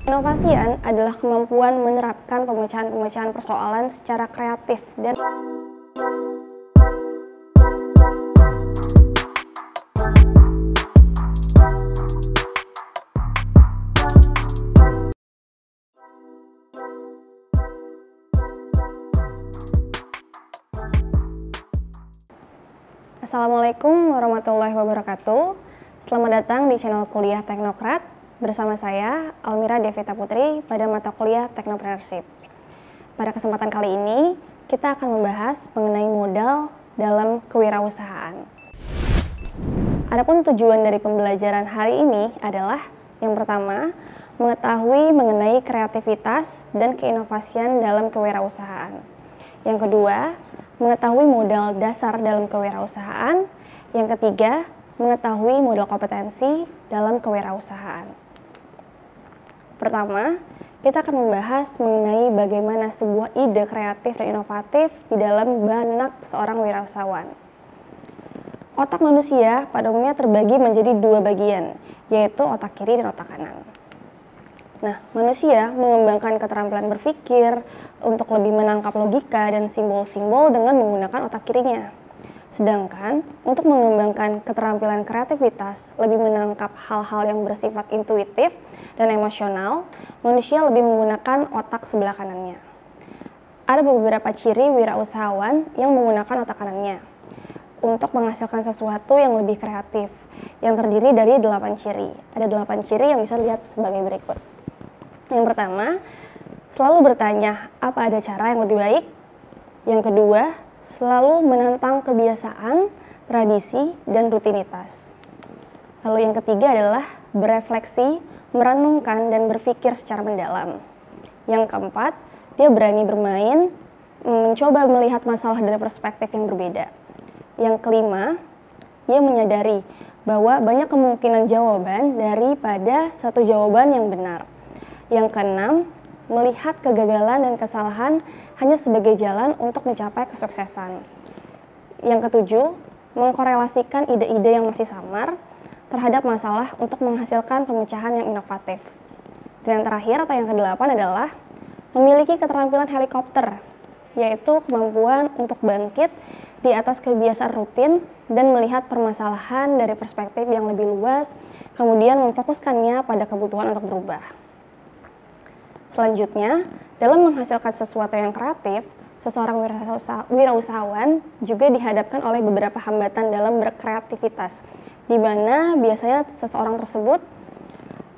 Inovasian adalah kemampuan menerapkan pemecahan-pemecahan persoalan secara kreatif dan Assalamualaikum warahmatullahi wabarakatuh. Selamat datang di channel kuliah Teknokrat bersama saya Almira Devita Putri pada mata kuliah Technopreneurship. Pada kesempatan kali ini kita akan membahas mengenai modal dalam kewirausahaan. Adapun tujuan dari pembelajaran hari ini adalah yang pertama, mengetahui mengenai kreativitas dan keinovasian dalam kewirausahaan. Yang kedua, mengetahui modal dasar dalam kewirausahaan. Yang ketiga, mengetahui modal kompetensi dalam kewirausahaan. Pertama, kita akan membahas mengenai bagaimana sebuah ide kreatif dan inovatif di dalam benak seorang wirausahawan. Otak manusia pada umumnya terbagi menjadi dua bagian, yaitu otak kiri dan otak kanan. Nah, manusia mengembangkan keterampilan berpikir untuk lebih menangkap logika dan simbol-simbol dengan menggunakan otak kirinya. Sedangkan untuk mengembangkan keterampilan kreativitas, lebih menangkap hal-hal yang bersifat intuitif dan emosional, manusia lebih menggunakan otak sebelah kanannya. Ada beberapa ciri wirausahawan yang menggunakan otak kanannya untuk menghasilkan sesuatu yang lebih kreatif, yang terdiri dari 8 ciri. Ada 8 ciri yang bisa dilihat sebagai berikut. Yang pertama, selalu bertanya apa ada cara yang lebih baik. Yang kedua, selalu menantang kebiasaan, tradisi, dan rutinitas. Lalu yang ketiga adalah berefleksi, merenungkan, dan berpikir secara mendalam. Yang keempat, dia berani bermain, mencoba melihat masalah dari perspektif yang berbeda. Yang kelima, dia menyadari bahwa banyak kemungkinan jawaban daripada satu jawaban yang benar. Yang keenam, melihat kegagalan dan kesalahan hanya sebagai jalan untuk mencapai kesuksesan. Yang ketujuh, mengkorelasikan ide-ide yang masih samar terhadap masalah untuk menghasilkan pemecahan yang inovatif. Dan yang terakhir atau yang kedelapan adalah memiliki keterampilan helikopter, yaitu kemampuan untuk bangkit di atas kebiasaan rutin dan melihat permasalahan dari perspektif yang lebih luas, kemudian memfokuskannya pada kebutuhan untuk berubah. Selanjutnya, dalam menghasilkan sesuatu yang kreatif, seseorang wirausahawan juga dihadapkan oleh beberapa hambatan dalam berkreativitas, di mana biasanya seseorang tersebut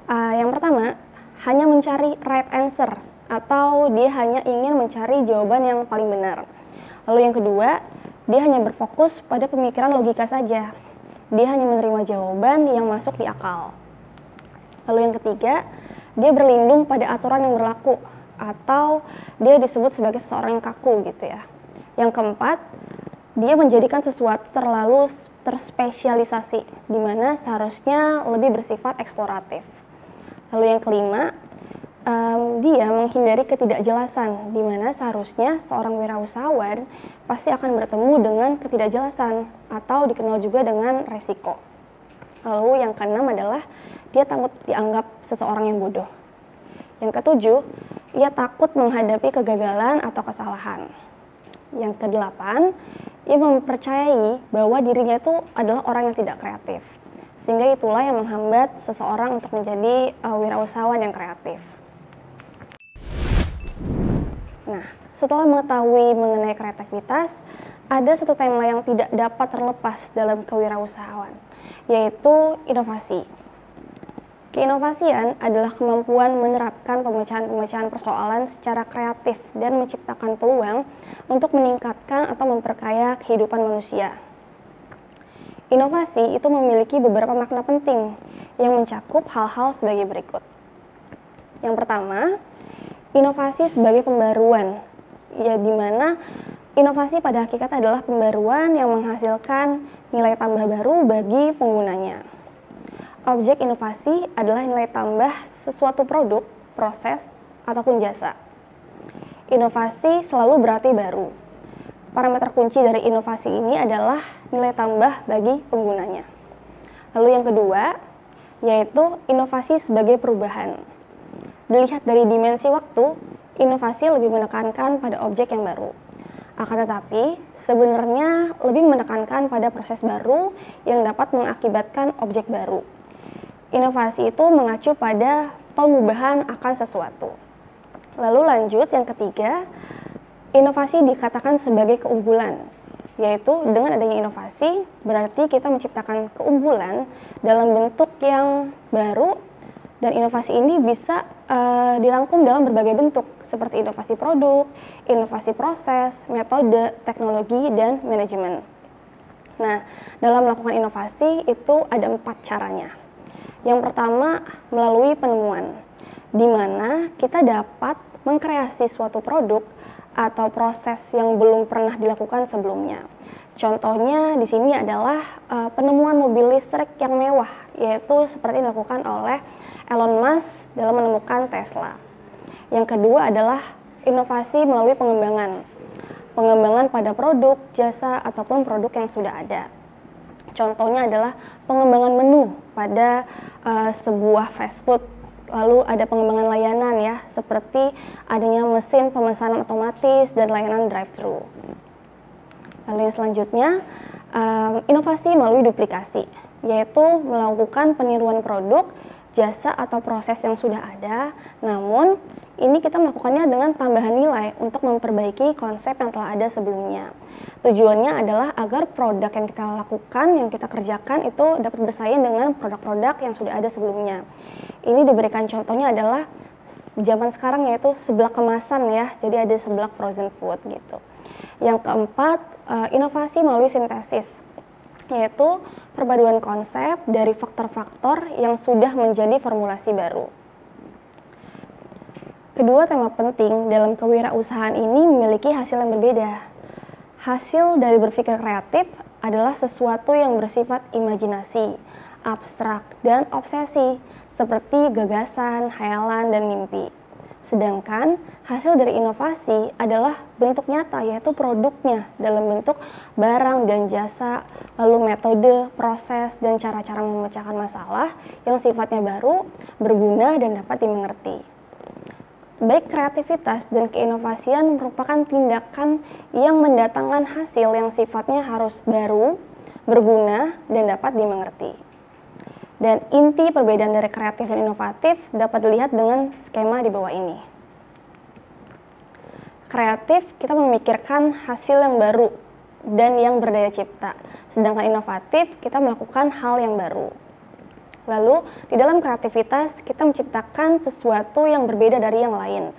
yang pertama hanya mencari right answer atau dia hanya ingin mencari jawaban yang paling benar. Lalu yang kedua, dia hanya berfokus pada pemikiran logika saja. Dia hanya menerima jawaban yang masuk di akal. Lalu yang ketiga, dia berlindung pada aturan yang berlaku atau dia disebut sebagai seseorang yang kaku gitu ya. Yang keempat, dia menjadikan sesuatu terlalu terspesialisasi, di mana seharusnya lebih bersifat eksploratif. Lalu yang kelima, dia menghindari ketidakjelasan, di mana seharusnya seorang wirausahawan pasti akan bertemu dengan ketidakjelasan atau dikenal juga dengan resiko. Lalu yang keenam adalah dia takut dianggap seseorang yang bodoh. Yang ketujuh, ia takut menghadapi kegagalan atau kesalahan. Yang kedelapan, ia mempercayai bahwa dirinya itu adalah orang yang tidak kreatif. Sehingga itulah yang menghambat seseorang untuk menjadi wirausahawan yang kreatif. Nah, setelah mengetahui mengenai kreativitas, ada satu tema yang tidak dapat terlepas dalam kewirausahaan, yaitu inovasi. Keinovasian adalah kemampuan menerapkan pemecahan-pemecahan persoalan secara kreatif dan menciptakan peluang untuk meningkatkan atau memperkaya kehidupan manusia. Inovasi itu memiliki beberapa makna penting yang mencakup hal-hal sebagai berikut. Yang pertama, inovasi sebagai pembaruan, ya di mana inovasi pada hakikat adalah pembaruan yang menghasilkan nilai tambah baru bagi penggunanya. Objek inovasi adalah nilai tambah sesuatu produk, proses, ataupun jasa. Inovasi selalu berarti baru. parameter kunci dari inovasi ini adalah nilai tambah bagi penggunanya. Lalu yang kedua, yaitu inovasi sebagai perubahan. Dilihat dari dimensi waktu, inovasi lebih menekankan pada objek yang baru. Akan tetapi, sebenarnya lebih menekankan pada proses baru yang dapat mengakibatkan objek baru. Inovasi itu mengacu pada pengubahan akan sesuatu. Lalu lanjut yang ketiga, inovasi dikatakan sebagai keunggulan, yaitu dengan adanya inovasi berarti kita menciptakan keunggulan dalam bentuk yang baru, dan inovasi ini bisa dirangkum dalam berbagai bentuk seperti inovasi produk, inovasi proses, metode, teknologi, dan manajemen. Nah, dalam melakukan inovasi itu ada 4 caranya. Yang pertama, melalui penemuan, di mana kita dapat mengkreasi suatu produk atau proses yang belum pernah dilakukan sebelumnya. Contohnya di sini adalah penemuan mobil listrik yang mewah, yaitu seperti dilakukan oleh Elon Musk dalam menemukan Tesla. Yang kedua adalah inovasi melalui pengembangan. Pengembangan pada produk, jasa, ataupun produk yang sudah ada. Contohnya adalah pengembangan menu pada sebuah fast food. Lalu ada pengembangan layanan ya, seperti adanya mesin pemesanan otomatis dan layanan drive-thru. Lalu yang selanjutnya, inovasi melalui duplikasi, yaitu melakukan peniruan produk, jasa atau proses yang sudah ada, namun ini kita melakukannya dengan tambahan nilai untuk memperbaiki konsep yang telah ada sebelumnya. Tujuannya adalah agar produk yang kita lakukan, yang kita kerjakan itu dapat bersaing dengan produk-produk yang sudah ada sebelumnya. Ini diberikan contohnya adalah zaman sekarang yaitu seblak kemasan ya, jadi ada seblak frozen food gitu. Yang keempat, inovasi melalui sintesis, yaitu perpaduan konsep dari faktor-faktor yang sudah menjadi formulasi baru. Kedua tema penting dalam kewirausahaan ini memiliki hasil yang berbeda. Hasil dari berpikir kreatif adalah sesuatu yang bersifat imajinasi, abstrak, dan obsesi, seperti gagasan, hayalan, dan mimpi. Sedangkan hasil dari inovasi adalah bentuk nyata, yaitu produknya dalam bentuk barang dan jasa, lalu metode, proses, dan cara-cara memecahkan masalah yang sifatnya baru, berguna, dan dapat dimengerti. Baik kreativitas dan keinovasian merupakan tindakan yang mendatangkan hasil yang sifatnya harus baru, berguna, dan dapat dimengerti. Dan inti perbedaan dari kreatif dan inovatif dapat dilihat dengan skema di bawah ini. Kreatif, kita memikirkan hasil yang baru dan yang berdaya cipta. Sedangkan inovatif, kita melakukan hal yang baru. Lalu, di dalam kreativitas, kita menciptakan sesuatu yang berbeda dari yang lain.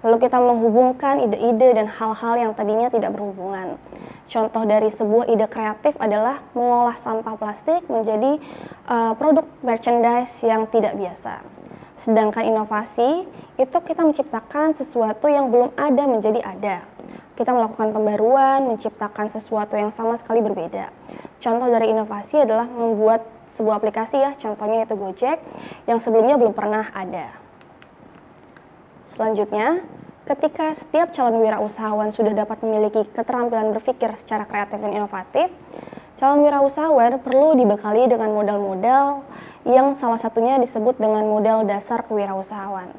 Lalu kita menghubungkan ide-ide dan hal-hal yang tadinya tidak berhubungan. Contoh dari sebuah ide kreatif adalah mengolah sampah plastik menjadi produk merchandise yang tidak biasa. Sedangkan inovasi, itu kita menciptakan sesuatu yang belum ada menjadi ada. Kita melakukan pembaruan, menciptakan sesuatu yang sama sekali berbeda. Contoh dari inovasi adalah membuat sebuah aplikasi ya, contohnya yaitu Gojek, yang sebelumnya belum pernah ada. Selanjutnya, ketika setiap calon wirausahawan sudah dapat memiliki keterampilan berpikir secara kreatif dan inovatif, calon wirausahawan perlu dibekali dengan modal-modal yang salah satunya disebut dengan modal dasar kewirausahaan.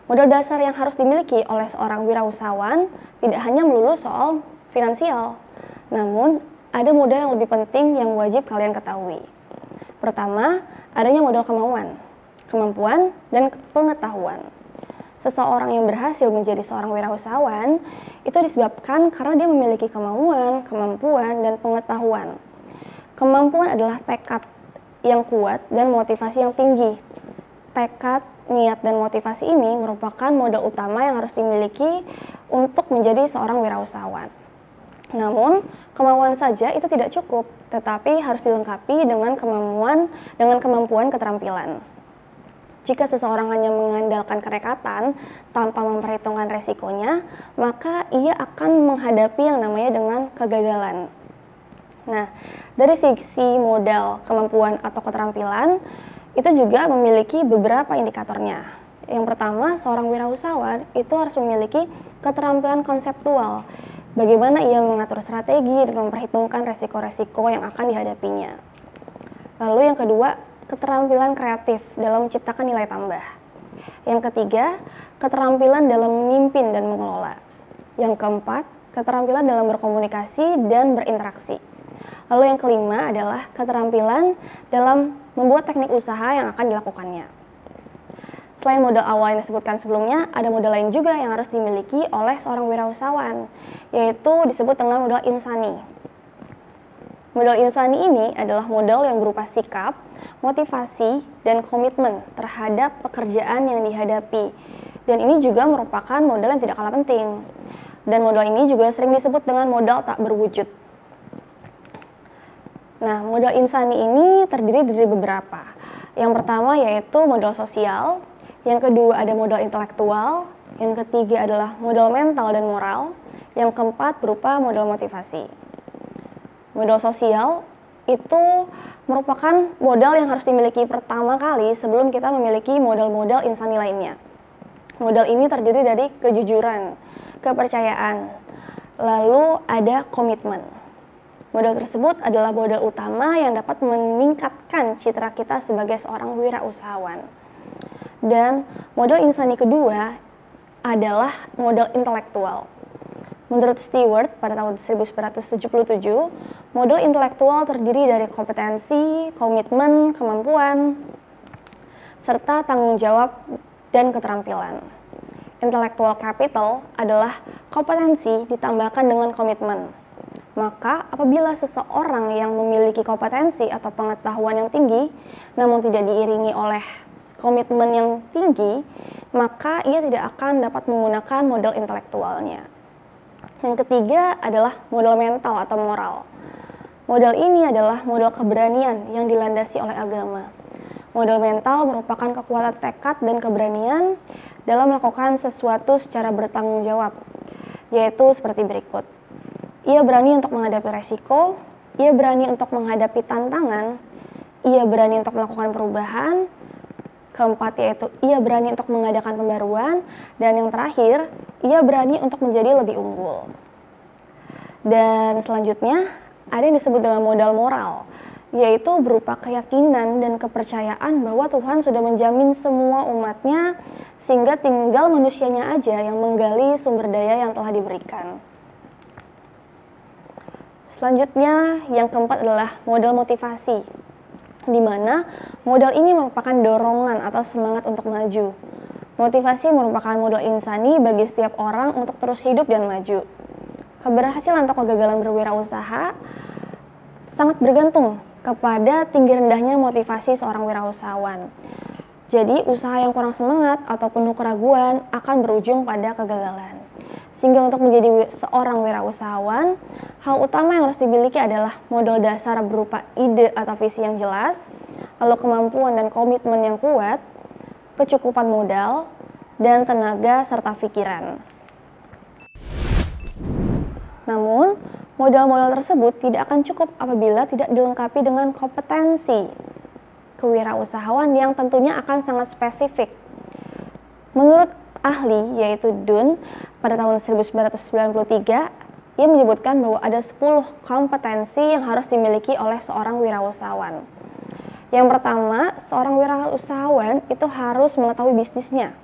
Modal dasar yang harus dimiliki oleh seorang wirausahawan tidak hanya melulu soal finansial, namun ada modal yang lebih penting yang wajib kalian ketahui. Pertama, adanya modal kemampuan, dan pengetahuan. Seseorang yang berhasil menjadi seorang wirausahawan itu disebabkan karena dia memiliki kemampuan, dan pengetahuan. Kemampuan adalah tekad yang kuat dan motivasi yang tinggi. Tekad, niat, dan motivasi ini merupakan modal utama yang harus dimiliki untuk menjadi seorang wirausahawan. Namun, kemauan saja itu tidak cukup, tetapi harus dilengkapi dengan kemampuan keterampilan. Jika seseorang hanya mengandalkan kenekatan tanpa memperhitungkan resikonya, maka ia akan menghadapi yang namanya dengan kegagalan. Nah, dari sisi modal, kemampuan, atau keterampilan, itu juga memiliki beberapa indikatornya. Yang pertama, seorang wirausahawan itu harus memiliki keterampilan konseptual, bagaimana ia mengatur strategi dan memperhitungkan resiko-resiko yang akan dihadapinya. Lalu yang kedua, keterampilan kreatif dalam menciptakan nilai tambah. Yang ketiga, keterampilan dalam memimpin dan mengelola. Yang keempat, keterampilan dalam berkomunikasi dan berinteraksi. Lalu yang kelima adalah keterampilan dalam membuat teknik usaha yang akan dilakukannya. Selain modal awal yang disebutkan sebelumnya, ada modal lain juga yang harus dimiliki oleh seorang wirausahawan, yaitu disebut dengan modal insani. Modal insani ini adalah modal yang berupa sikap, motivasi, dan komitmen terhadap pekerjaan yang dihadapi. Dan ini juga merupakan modal yang tidak kalah penting. Dan modal ini juga sering disebut dengan modal tak berwujud. Nah, modal insani ini terdiri dari beberapa. Yang pertama yaitu modal sosial, yang kedua ada modal intelektual, yang ketiga adalah modal mental dan moral, yang keempat berupa modal motivasi. Modal sosial itu merupakan modal yang harus dimiliki pertama kali sebelum kita memiliki modal-modal insani lainnya. Modal ini terdiri dari kejujuran, kepercayaan, lalu ada komitmen. Modal tersebut adalah modal utama yang dapat meningkatkan citra kita sebagai seorang wirausahawan. Dan modal insani kedua adalah modal intelektual. Menurut Stewart pada tahun 1977, modal intelektual terdiri dari kompetensi, komitmen, kemampuan, serta tanggung jawab dan keterampilan. Intellectual capital adalah kompetensi ditambahkan dengan komitmen. Maka apabila seseorang yang memiliki kompetensi atau pengetahuan yang tinggi, namun tidak diiringi oleh komitmen yang tinggi, maka ia tidak akan dapat menggunakan modal intelektualnya. Yang ketiga adalah modal mental atau moral. Modal ini adalah modal keberanian yang dilandasi oleh agama. Modal mental merupakan kekuatan tekad dan keberanian dalam melakukan sesuatu secara bertanggung jawab, yaitu seperti berikut. Ia berani untuk menghadapi resiko, ia berani untuk menghadapi tantangan, ia berani untuk melakukan perubahan, keempat yaitu ia berani untuk mengadakan pembaruan, dan yang terakhir, ia berani untuk menjadi lebih unggul. Dan selanjutnya, ada yang disebut dengan modal moral, yaitu berupa keyakinan dan kepercayaan bahwa Tuhan sudah menjamin semua umatnya, sehingga tinggal manusianya aja yang menggali sumber daya yang telah diberikan. Selanjutnya, yang keempat adalah modal motivasi, di mana modal ini merupakan dorongan atau semangat untuk maju. Motivasi merupakan modal insani bagi setiap orang untuk terus hidup dan maju. Keberhasilan atau kegagalan berwirausaha sangat bergantung kepada tinggi rendahnya motivasi seorang wirausahawan. Jadi, usaha yang kurang semangat atau penuh keraguan akan berujung pada kegagalan. Sehingga untuk menjadi seorang wirausahawan, hal utama yang harus dimiliki adalah modal dasar berupa ide atau visi yang jelas, lalu kemampuan dan komitmen yang kuat, kecukupan modal, dan tenaga serta pikiran. Namun, modal-modal tersebut tidak akan cukup apabila tidak dilengkapi dengan kompetensi kewirausahaan yang tentunya akan sangat spesifik. Menurut ahli yaitu Dunn pada tahun 1993, ia menyebutkan bahwa ada 10 kompetensi yang harus dimiliki oleh seorang wirausahawan. Yang pertama, seorang wirausahawan itu harus mengetahui bisnisnya.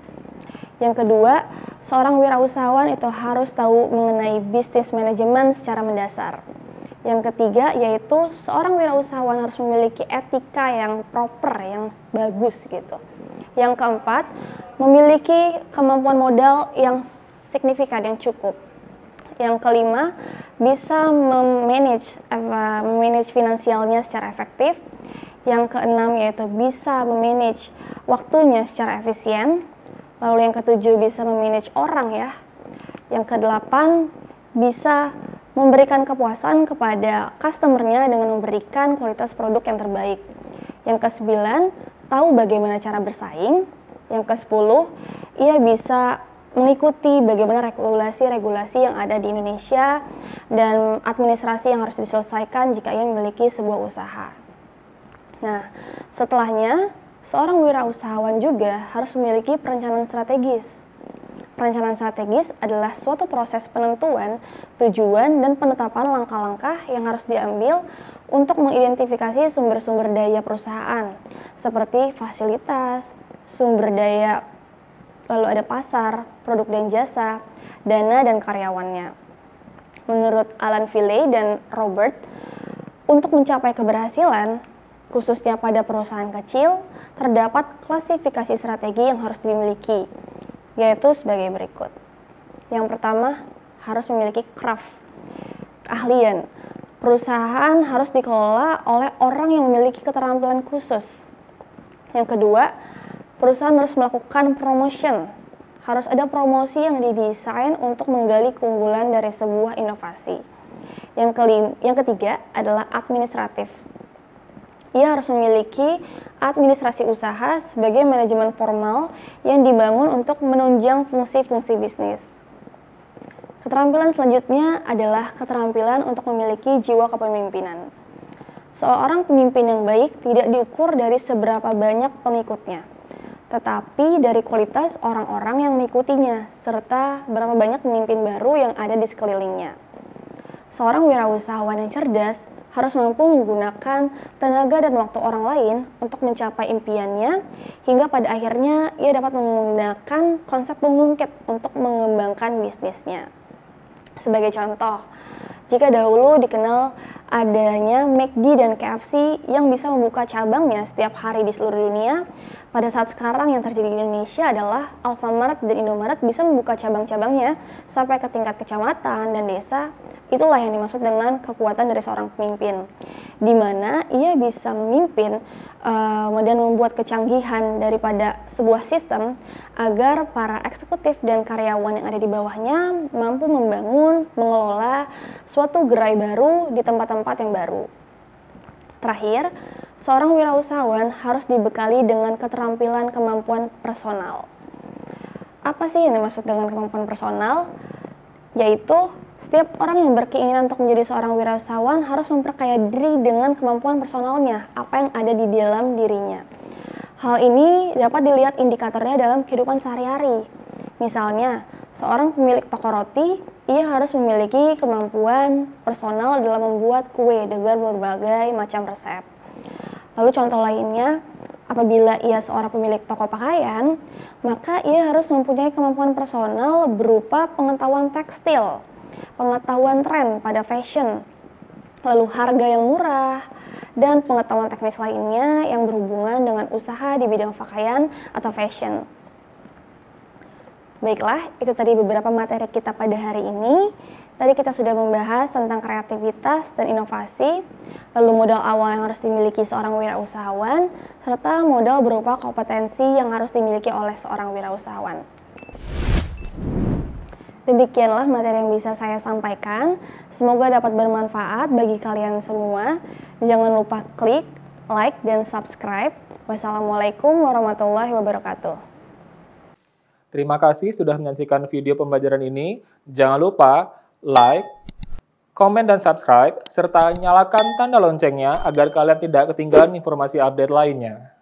Yang kedua, seorang wirausahawan itu harus tahu mengenai bisnis manajemen secara mendasar. Yang ketiga, yaitu seorang wirausahawan harus memiliki etika yang proper, yang bagus gitu. Yang keempat, memiliki kemampuan modal yang signifikan, yang cukup. Yang kelima, bisa memanage finansialnya secara efektif. Yang keenam, yaitu bisa memanage waktunya secara efisien. Lalu yang ketujuh, bisa memanage orang ya. Yang kedelapan, bisa memberikan kepuasan kepada customer-nya dengan memberikan kualitas produk yang terbaik. Yang kesembilan, tahu bagaimana cara bersaing. Yang kesepuluh, ia bisa mengikuti bagaimana regulasi-regulasi yang ada di Indonesia dan administrasi yang harus diselesaikan jika ia memiliki sebuah usaha. Nah, setelahnya, seorang wirausahawan juga harus memiliki perencanaan strategis. Perencanaan strategis adalah suatu proses penentuan, tujuan, dan penetapan langkah-langkah yang harus diambil untuk mengidentifikasi sumber-sumber daya perusahaan, seperti fasilitas, sumber daya, lalu ada pasar, produk dan jasa, dana, dan karyawannya. Menurut Alan Villey dan Robert, untuk mencapai keberhasilan, khususnya pada perusahaan kecil, terdapat klasifikasi strategi yang harus dimiliki, yaitu sebagai berikut. Yang pertama, harus memiliki craft, keahlian. Perusahaan harus dikelola oleh orang yang memiliki keterampilan khusus. Yang kedua, perusahaan harus melakukan promotion. Harus ada promosi yang didesain untuk menggali keunggulan dari sebuah inovasi. Yang ketiga adalah administratif. Ia harus memiliki administrasi usaha sebagai manajemen formal yang dibangun untuk menunjang fungsi-fungsi bisnis. Keterampilan selanjutnya adalah keterampilan untuk memiliki jiwa kepemimpinan. Seorang pemimpin yang baik tidak diukur dari seberapa banyak pengikutnya, tetapi dari kualitas orang-orang yang mengikutinya, serta berapa banyak pemimpin baru yang ada di sekelilingnya. Seorang wirausahawan yang cerdas harus mampu menggunakan tenaga dan waktu orang lain untuk mencapai impiannya, hingga pada akhirnya ia dapat menggunakan konsep pengungkit untuk mengembangkan bisnisnya. Sebagai contoh, jika dahulu dikenal adanya McD dan KFC yang bisa membuka cabangnya setiap hari di seluruh dunia, pada saat sekarang yang terjadi di Indonesia adalah Alfamart dan Indomaret bisa membuka cabang-cabangnya sampai ke tingkat kecamatan dan desa. Itulah yang dimaksud dengan kekuatan dari seorang pemimpin, di mana ia bisa memimpin dan membuat kecanggihan daripada sebuah sistem agar para eksekutif dan karyawan yang ada di bawahnya mampu membangun, mengelola suatu gerai baru di tempat-tempat yang baru. Terakhir, seorang wirausahawan harus dibekali dengan keterampilan kemampuan personal. Apa sih yang dimaksud dengan kemampuan personal? Yaitu setiap orang yang berkeinginan untuk menjadi seorang wirausahawan harus memperkaya diri dengan kemampuan personalnya, apa yang ada di dalam dirinya. Hal ini dapat dilihat indikatornya dalam kehidupan sehari-hari. Misalnya, seorang pemilik toko roti, ia harus memiliki kemampuan personal dalam membuat kue dengan berbagai macam resep. Lalu contoh lainnya, apabila ia seorang pemilik toko pakaian, maka ia harus mempunyai kemampuan personal berupa pengetahuan tekstil, pengetahuan tren pada fashion, lalu harga yang murah, dan pengetahuan teknis lainnya yang berhubungan dengan usaha di bidang pakaian atau fashion. Baiklah, itu tadi beberapa materi kita pada hari ini. Tadi kita sudah membahas tentang kreativitas dan inovasi, lalu modal awal yang harus dimiliki seorang wirausahawan, serta modal berupa kompetensi yang harus dimiliki oleh seorang wirausahawan. Demikianlah materi yang bisa saya sampaikan. Semoga dapat bermanfaat bagi kalian semua. Jangan lupa klik, like, dan subscribe. Wassalamualaikum warahmatullahi wabarakatuh. Terima kasih sudah menyaksikan video pembelajaran ini. Jangan lupa like, komen, dan subscribe, serta nyalakan tanda loncengnya agar kalian tidak ketinggalan informasi update lainnya.